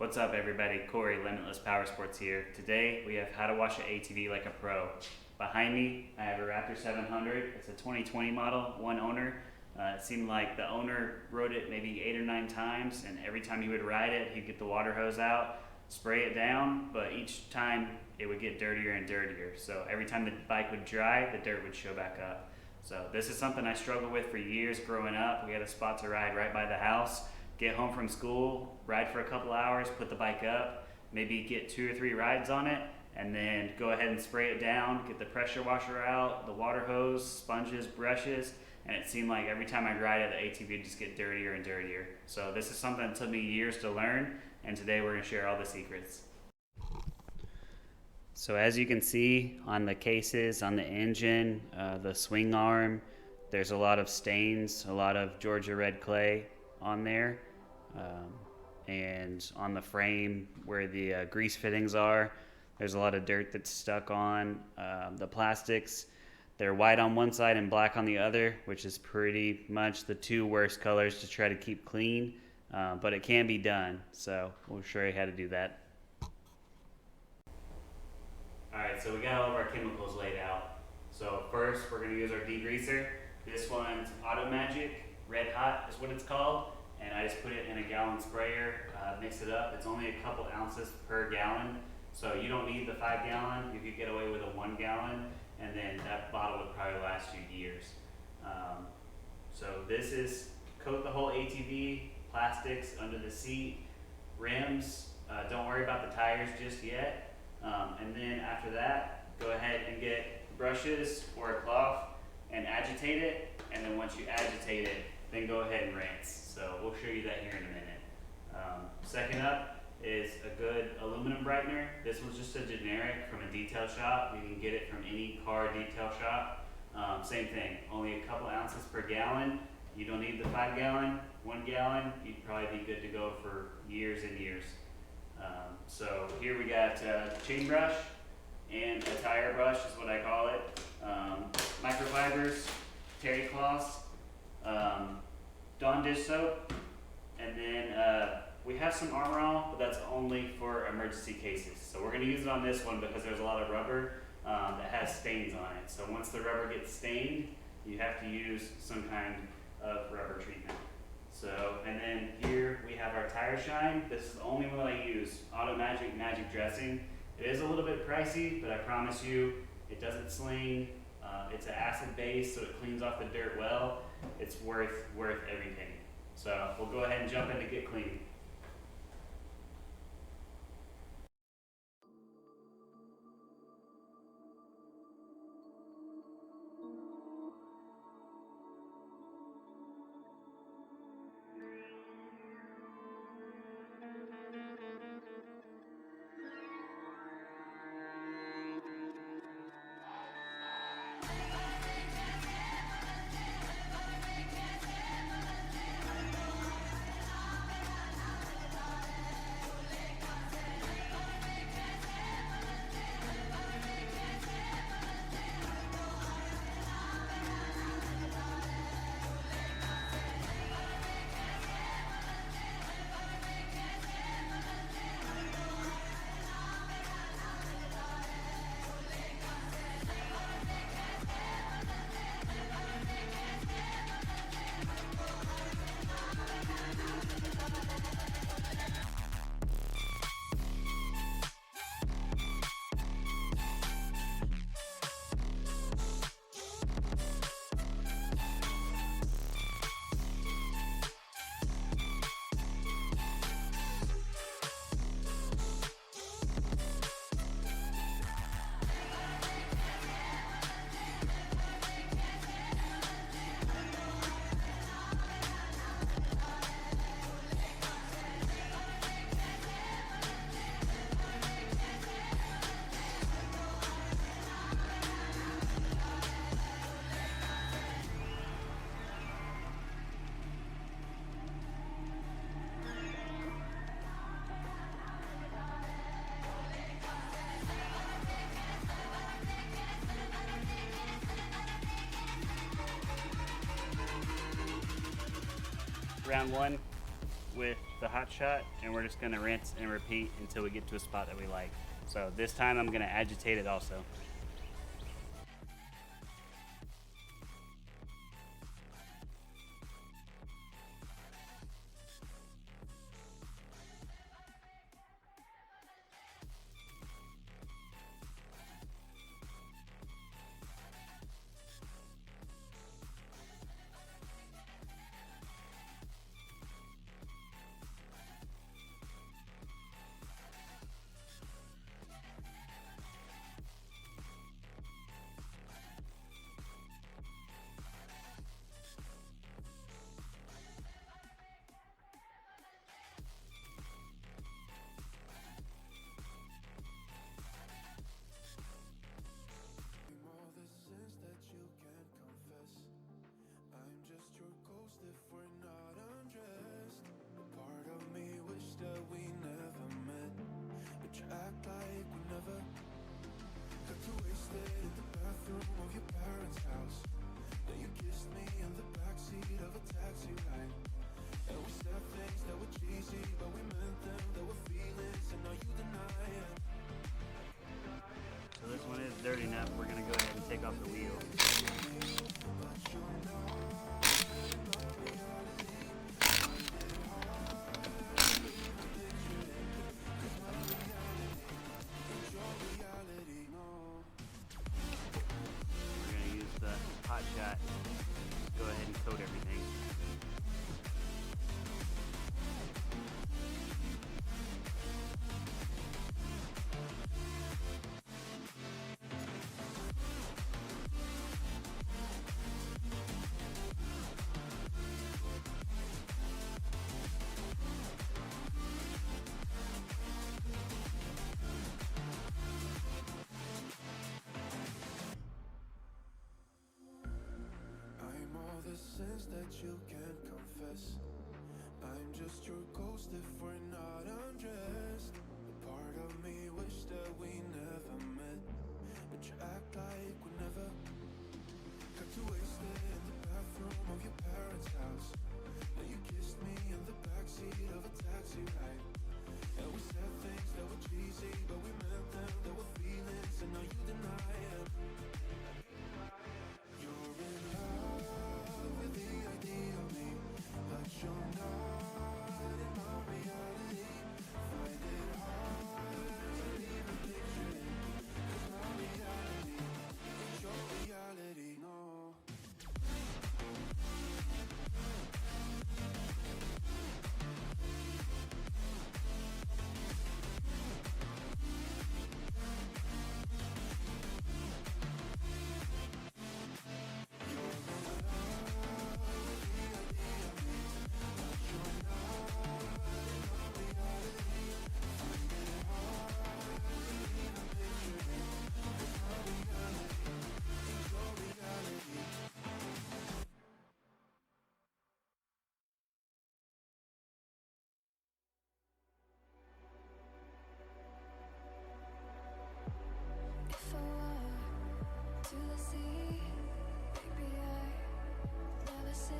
What's up everybody, Corey, Limitless Power Sports here. Today we have how to wash an ATV like a pro. Behind me I have a Raptor 700, it's a 2020 model, one owner. It seemed like the owner rode it maybe 8 or 9 times, and every time he would ride it he'd get the water hose out, spray it down, but each time it would get dirtier and dirtier. So every time the bike would dry, the dirt would show back up. So this is something I struggled with for years growing up. We had a spot to ride right by the house. Get home from school, ride for a couple hours, put the bike up, maybe get 2 or 3 rides on it, and then go ahead and spray it down, get the pressure washer out, the water hose, sponges, brushes, and it seemed like every time I'd ride it, the ATV would just get dirtier and dirtier. So this is something that took me years to learn, and today we're gonna share all the secrets. So as you can see on the cases, on the engine, the swing arm, there's a lot of stains, a lot of Georgia red clay on there, and on the frame where the grease fittings are, there's a lot of dirt that's stuck on. The plastics, they're white on one side and black on the other, which is pretty much the 2 worst colors to try to keep clean, but it can be done, so we'll show you how to do that. Alright, so we got all of our chemicals laid out. So first we're going to use our degreaser. This one's Auto Magic Red Hot is what it's called, and I just put it in a gallon sprayer, mix it up. It's only a couple ounces per gallon, so you don't need the 5 gallon. You could get away with a 1 gallon, and then that bottle would probably last you years. So this is coat the whole ATV, plastics under the seat, rims. Don't worry about the tires just yet. And then after that, go ahead and get brushes or a cloth and agitate it, and then once you agitate it, then go ahead and rinse. So we'll show you that here in a minute. Second up is a good aluminum brightener. This was just a generic from a detail shop. You can get it from any car detail shop. Same thing, only a couple ounces per gallon. You don't need the 5 gallon, 1 gallon. You'd probably be good to go for years and years. So here we got chain brush and a tire brush is what I call it. Microfibers, terry cloths, Dawn dish soap, and then we have some Armor All, but that's only for emergency cases. So we're going to use it on this one because there's a lot of rubber that has stains on it. So once the rubber gets stained, you have to use some kind of rubber treatment. So, and then here we have our tire shine. This is the only one I use, Auto Magic Magic Dressing. It is a little bit pricey, but I promise you it doesn't sling. It's an acid base, so it cleans off the dirt well. It's worth everything. So we'll go ahead and jump in to get clean. Round 1, with the hot shot, and we're just gonna rinse and repeat until we get to a spot that we like. So this time I'm gonna agitate it also. So this one is dirty enough, we're gonna go ahead and take off the wheel. We're gonna use the hot shot to go ahead and coat everything. Sins that you can't confess. I'm just your ghost if we're not undressed. A part of me wish that we never met, but you act like we never. Got too wasted in the bathroom of your parents' house. Then you kissed me in the backseat of a taxi ride. And we said things that were cheesy, but we meant them. There were feelings, and now you deny them. You're in love with the idea of me, but you're not in my reality. Find it hard to even picture it, 'cause my reality ain't your reality, no. If I walk to the sea, maybe I never see.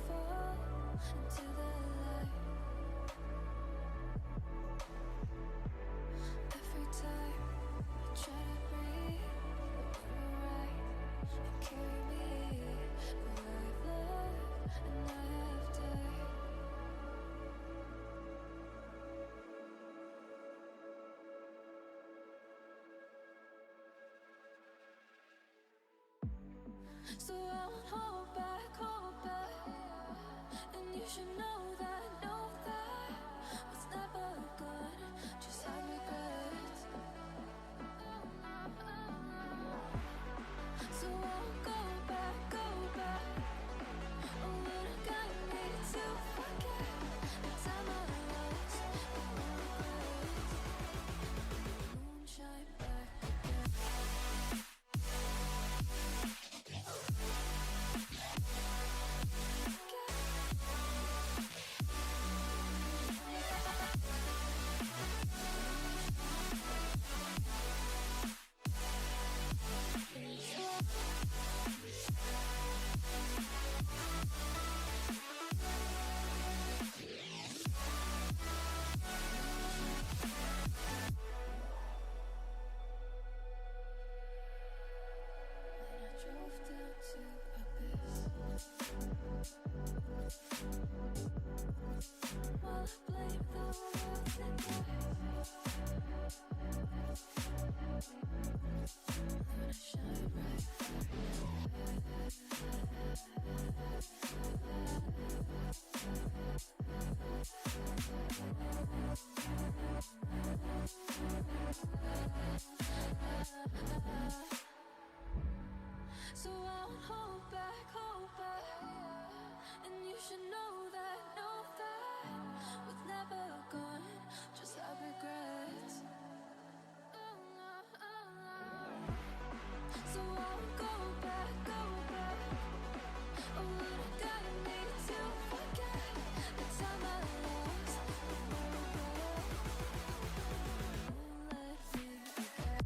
Fall into the light. Every time I try to breathe, but you're right and carry me. But I've loved and I have died. So I won't hold back, and you should know that what's never good just had regrets. So I won't go back, oh, but I got me to forget the time I lost in my regrets. Moonshine back again. So I won't hold back, and you should know that was never gone, just have regrets. So I won't go back, oh, what I gotta need to forget the time I lost, won't let me forget.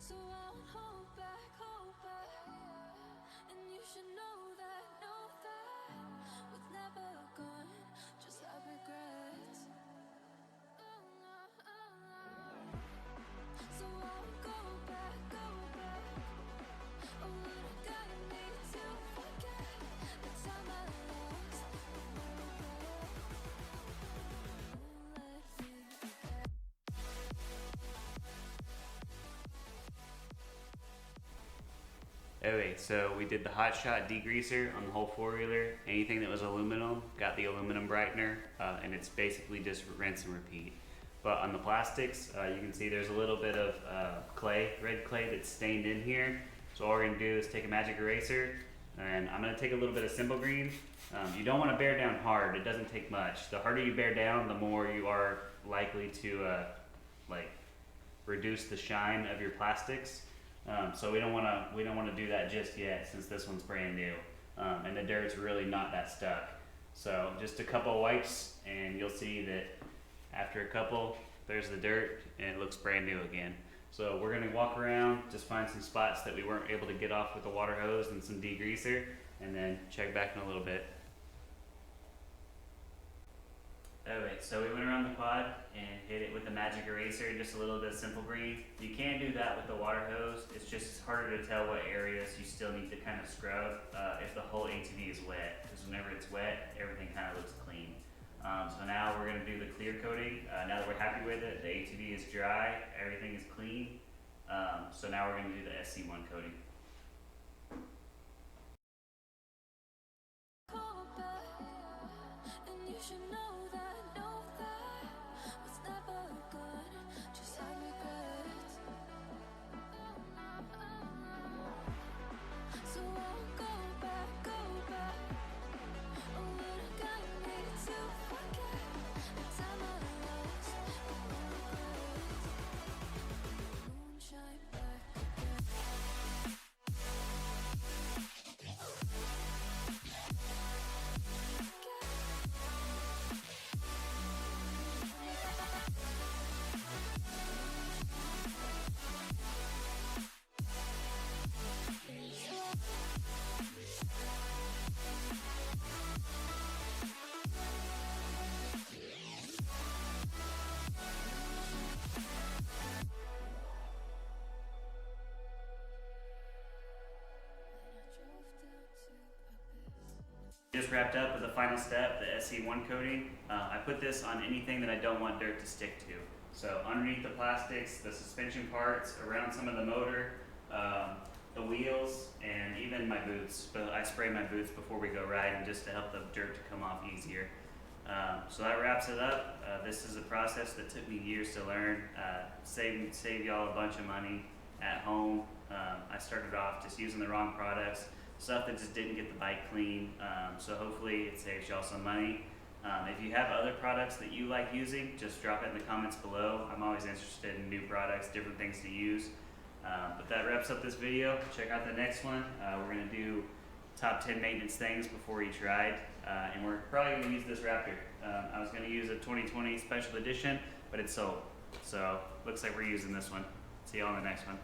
So I won't hold back, and you should know that was never gone, just have regrets. So I won't go back, oh, what I gotta need to forget the time I lost, won't let me forget. Okay, so we did the hot shot degreaser on the whole four-wheeler. Anything that was aluminum, got the aluminum brightener, and it's basically just rinse and repeat. But on the plastics, you can see there's a little bit of clay, red clay that's stained in here. So all we're gonna do is take a magic eraser, and I'm gonna take a little bit of Simple Green. You don't wanna bear down hard, it doesn't take much. The harder you bear down, the more you are likely to like reduce the shine of your plastics. So we don't want to do that just yet, since this one's brand new, and the dirt's really not that stuck. So just a couple of wipes, and you'll see that after a couple, there's the dirt, and it looks brand new again. So we're gonna walk around, just find some spots that we weren't able to get off with the water hose and some degreaser, and then check back in a little bit. Okay, so we went around the quad and hit it with the magic eraser, just a little bit of Simple Green. You can do that with the water hose. It's just harder to tell what areas you still need to kind of scrub if the whole ATV is wet, because whenever it's wet, everything kind of looks clean. So now we're going to do the clear coating. Now that we're happy with it, the ATV is dry, everything is clean. So now we're going to do the SC1 coating. And you should know that was never good, just have regrets. So I won't go back, oh, what I gotta need to forget the time I lost, moonshine back again. Just wrapped up with the final step, the SC1 coating. I put this on anything that I don't want dirt to stick to. So underneath the plastics, the suspension parts, around some of the motor, the wheels, and even my boots. But I spray my boots before we go riding just to help the dirt to come off easier. So that wraps it up. This is a process that took me years to learn. Save y'all a bunch of money at home. I started off just using the wrong products, stuff that just didn't get the bike clean. So hopefully it saves y'all some money. If you have other products that you like using, just drop it in the comments below. I'm always interested in new products, different things to use. But that wraps up this video. Check out the next one. We're gonna do top 10 maintenance things before each ride, and we're probably gonna use this Raptor. I was gonna use a 2020 special edition, but it's sold. So looks like we're using this one. See you all in the next one.